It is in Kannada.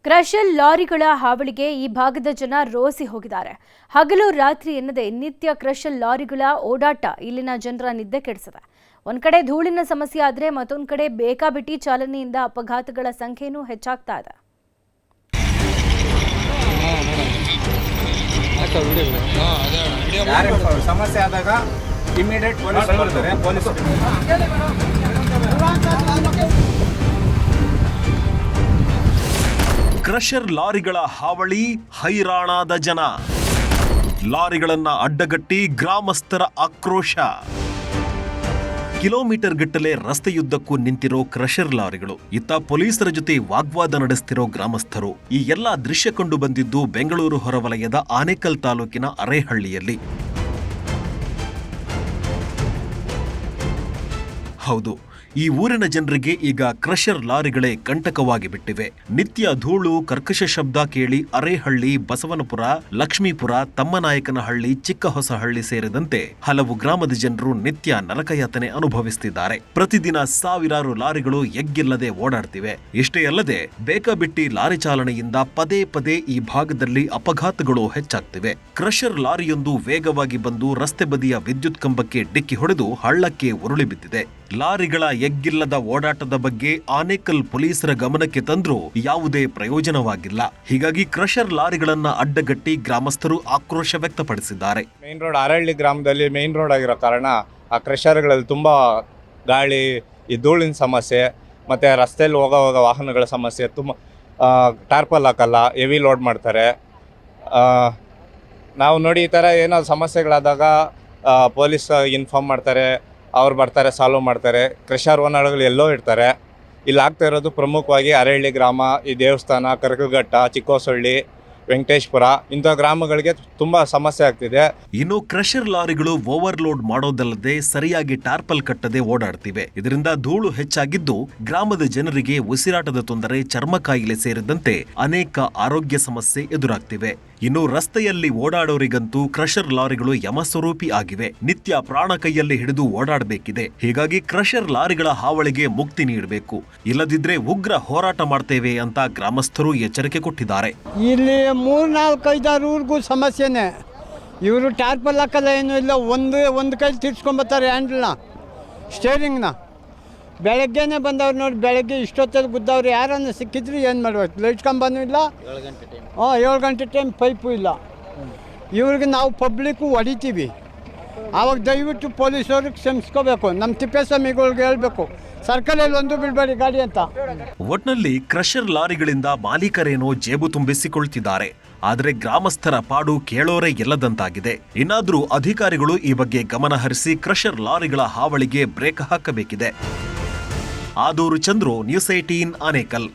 ಕ್ರಷರ್ ಲಾರಿಗಳ ಹಾವಳಿಗೆ ಈ ಭಾಗದ ಜನ ರೋಸಿ ಹೋಗಿದ್ದಾರೆ. ಹಗಲು ರಾತ್ರಿ ಎನ್ನದೆ ನಿತ್ಯ ಕ್ರಷರ್ ಲಾರಿಗಳ ಓಡಾಟ ಇಲ್ಲಿನ ಜನರ ನಿದ್ದೆ ಕೆಡಿಸಿದೆ. ಒಂದ್ ಕಡೆ ಧೂಳಿನ ಸಮಸ್ಯೆ ಆದ್ರೆ ಮತ್ತೊಂದು ಕಡೆ ಬೇಕಾಬಿಟ್ಟಿ ಚಾಲನೆಯಿಂದ ಅಪಘಾತಗಳ ಸಂಖ್ಯೆನೂ ಹೆಚ್ಚಾಗ್ತಾ ಇದೆ. ಸಮಸ್ಯೆ ಆದಾಗ ಇಮಿಡಿಯೇಟ್ ಪೊಲೀಸ್ ಬರ್ತಾರೆ. ಪೊಲೀಸ್ ಕ್ರಷರ್ ಲಾರಿಗಳ ಹಾವಳಿ, ಹೈರಾಣಾದ ಜನ, ಲಾರಿಗಳನ್ನ ಅಡ್ಡಗಟ್ಟಿ ಗ್ರಾಮಸ್ಥರ ಆಕ್ರೋಶ. ಕಿಲೋಮೀಟರ್ ಗಟ್ಟಲೆ ರಸ್ತೆಯುದ್ದಕ್ಕೂ ನಿಂತಿರೋ ಕ್ರಷರ್ ಲಾರಿಗಳು, ಇತ್ತ ಪೊಲೀಸರ ಜೊತೆ ವಾಗ್ವಾದ ನಡೆಸ್ತಿರೋ ಗ್ರಾಮಸ್ಥರು. ಈ ಎಲ್ಲಾ ದೃಶ್ಯ ಕಂಡು ಬಂದಿದ್ದು ಬೆಂಗಳೂರು ಹೊರವಲಯದ ಆನೇಕಲ್ ತಾಲೂಕಿನ ಅರೇಹಳ್ಳಿಯಲ್ಲಿ. ಹೌದು, ಈ ಊರಿನ ಜನರಿಗೆ ಈಗ ಕ್ರಷರ್ ಲಾರಿಗಳೇ ಕಂಟಕವಾಗಿ ಬಿಟ್ಟಿವೆ. ನಿತ್ಯ ಧೂಳು, ಕರ್ಕಶ ಶಬ್ದ ಕೇಳಿ ಅರೇಹಳ್ಳಿ, ಬಸವನಪುರ, ಲಕ್ಷ್ಮೀಪುರ, ತಮ್ಮನಾಯಕನಹಳ್ಳಿ, ಚಿಕ್ಕಹೊಸಹಳ್ಳಿ ಸೇರಿದಂತೆ ಹಲವು ಗ್ರಾಮದ ಜನರು ನಿತ್ಯ ನರಕಯಾತನೆ ಅನುಭವಿಸುತ್ತಿದ್ದಾರೆ. ಪ್ರತಿದಿನ ಸಾವಿರಾರು ಲಾರಿಗಳು ಎಗ್ಗಿಲ್ಲದೆ ಓಡಾಡ್ತಿವೆ. ಇಷ್ಟೇ ಅಲ್ಲದೆ ಬೇಕಾಬಿಟ್ಟಿ ಲಾರಿ ಚಾಲನೆಯಿಂದ ಪದೇ ಪದೇ ಈ ಭಾಗದಲ್ಲಿ ಅಪಘಾತಗಳು ಹೆಚ್ಚಾಗ್ತಿವೆ. ಕ್ರಷರ್ ಲಾರಿಯೊಂದು ವೇಗವಾಗಿ ಬಂದು ರಸ್ತೆ ಬದಿಯ ವಿದ್ಯುತ್ ಕಂಬಕ್ಕೆ ಡಿಕ್ಕಿ ಹೊಡೆದು ಹಳ್ಳಕ್ಕೆ ಉರುಳಿ ಬಿದ್ದಿದೆ. ಲಾರಿಗಳ ಎಗ್ಗಿಲ್ಲದ ಓಡಾಟದ ಬಗ್ಗೆ ಆನೇಕಲ್ ಪೊಲೀಸರ ಗಮನಕ್ಕೆ ತಂದ್ರೂ ಯಾವುದೇ ಪ್ರಯೋಜನವಾಗಿಲ್ಲ. ಹೀಗಾಗಿ ಕ್ರಷರ್ ಲಾರಿಗಳನ್ನ ಅಡ್ಡಗಟ್ಟಿ ಗ್ರಾಮಸ್ಥರು ಆಕ್ರೋಶ ವ್ಯಕ್ತಪಡಿಸಿದ್ದಾರೆ. ಮೇನ್ ರೋಡ್ ಅರಳ್ಳಿ ಗ್ರಾಮದಲ್ಲಿ ಮೇನ್ ರೋಡ್ ಆಗಿರೋ ಕಾರಣ ಆ ಕ್ರಷರ್ಗಳಲ್ಲಿ ತುಂಬಾ ಗಾಳಿ, ಈ ಧೂಳಿನ ಸಮಸ್ಯೆ, ಮತ್ತೆ ರಸ್ತೆಯಲ್ಲಿ ಹೋಗೋ ವಾಹನಗಳ ಸಮಸ್ಯೆ, ತುಂಬ ಟಾರ್ಪಲ್ ಹಾಕಲ್ಲ, ಹೆವಿ ಲೋಡ್ ಮಾಡ್ತಾರೆ. ನಾವು ನೋಡಿ ಈ ಥರ ಏನೋ ಸಮಸ್ಯೆಗಳಾದಾಗ ಪೊಲೀಸ್ ಇನ್ಫಾರ್ಮ್ ಮಾಡ್ತಾರೆ, ಅವ್ರು ಬರ್ತಾರೆ, ಸಾಲ್ವ್ ಮಾಡ್ತಾರೆ. ಕ್ರಷರ್ ಓನರ್ಗಳು ಎಲ್ಲೋ ಇರ್ತಾರೆ. ಇಲ್ಲಿ ಆಗ್ತಾ ಇರೋದು ಪ್ರಮುಖವಾಗಿ ಅರಳ್ಳಿ ಗ್ರಾಮ, ಈ ದೇವಸ್ಥಾನ, ಕರಕಘಟ್ಟ, ಚಿಕ್ಕೋಸಳ್ಳಿ, ವೆಂಕಟೇಶ್ಪುರ ಇಂಥ ಗ್ರಾಮಗಳಿಗೆ ತುಂಬಾ ಸಮಸ್ಯೆ ಆಗ್ತಿದೆ. ಇನ್ನು ಕ್ರಷರ್ ಲಾರಿಗಳು ಓವರ್ಲೋಡ್ ಮಾಡೋದಲ್ಲದೆ ಸರಿಯಾಗಿ ಟಾರ್ಪಲ್ ಕಟ್ಟದೆ ಓಡಾಡ್ತಿವೆ. ಇದರಿಂದ ಧೂಳು ಹೆಚ್ಚಾಗಿದ್ದು ಗ್ರಾಮದ ಜನರಿಗೆ ಉಸಿರಾಟದ ತೊಂದರೆ, ಚರ್ಮ ಕಾಯಿಲೆ ಸೇರಿದಂತೆ ಅನೇಕ ಆರೋಗ್ಯ ಸಮಸ್ಯೆ ಎದುರಾಗ್ತಿವೆ. ಇನ್ನು ರಸ್ತೆಯಲ್ಲಿ ಓಡಾಡೋರಿಗಂತೂ ಕ್ರಷರ್ ಲಾರಿಗಳು ಯಮಸ್ವರೂಪಿ ಆಗಿವೆ. ನಿತ್ಯ ಪ್ರಾಣ ಕೈಯಲ್ಲಿ ಹಿಡಿದು ಓಡಾಡಬೇಕಿದೆ. ಹೀಗಾಗಿ ಕ್ರಷರ್ ಲಾರಿಗಳ ಹಾವಳಿಗೆ ಮುಕ್ತಿ ನೀಡಬೇಕು, ಇಲ್ಲದಿದ್ರೆ ಉಗ್ರ ಹೋರಾಟ ಮಾಡ್ತೇವೆ ಅಂತ ಗ್ರಾಮಸ್ಥರು ಎಚ್ಚರಿಕೆ ಕೊಟ್ಟಿದ್ದಾರೆ. ಇಲ್ಲಿ 3-4-5 ಊರಿಗೂ ಸಮಸ್ಯೆನೆ. ಇವರು ಟಾರ್ಪಲ್ ಹಾಕಲ್ಲ, ಏನೂ ಇಲ್ಲ. ಒಂದು ಕೈ ತಿರ್ಸ್ಕೊಂಬತ್ತಾರೆ ಹ್ಯಾಂಡಲ್ನ, ಸ್ಟೇರಿಂಗ್ನ. ಬೆಳಗ್ಗೆನೇ ಬಂದವ್ರು ನೋಡಿ, ಬೆಳಗ್ಗೆ ಇಷ್ಟೊತ್ತಲ್ಲಿ ಗುದ್ದವ್ರು. ಯಾರನ್ನು ಸಿಕ್ಕಿದ್ರು ಏನು ಮಾಡ್ಬೇಕು? ಲೈಟ್ ಕಂಬನೂ ಇಲ್ಲ, 7 ಗಂಟೆ ಟೈಮ್ ಪೈಪು ಇಲ್ಲ. ಇವ್ರಿಗೆ ನಾವು ಪಬ್ಲಿಕ್ಕು ಹೊಡಿತೀವಿ. ಆವಾಗ ದಯವಿಟ್ಟು ಪೊಲೀಸವ್ರಿಗೆ ಕ್ಷಮಿಸ್ಕೋಬೇಕು. ನಮ್ಮ ತಿಪ್ಪೇಸ್ವಾಮಿಗಳಿಗೆ ಹೇಳ್ಬೇಕು, ಸರ್ಕಲಲ್ಲಿ ಒಂದು ಬಿಡಬೇಡಿ ಗಾಡಿ ಅಂತ. ಒಟ್ನಲ್ಲಿ ಕ್ರಷರ್ ಲಾರಿಗಳಿಂದ ಮಾಲೀಕರೇನೋ ಜೇಬು ತುಂಬಿಸಿಕೊಳ್ತಿದ್ದಾರೆ. ಆದರೆ ಗ್ರಾಮಸ್ಥರ ಪಾಡು ಕೇಳೋರೇ ಎಲ್ಲದಂತಾಗಿದೆ. ಇನ್ನಾದ್ರೂ ಅಧಿಕಾರಿಗಳು ಈ ಬಗ್ಗೆ ಗಮನ ಹರಿಸಿ ಕ್ರಷರ್ ಲಾರಿಗಳ ಹಾವಳಿಗೆ ಬ್ರೇಕ್ ಹಾಕಬೇಕಿದೆ. ಆದೂರು ಚಂದ್ರು, ನ್ಯೂಸ್ 18 ಆನೇಕಲ್.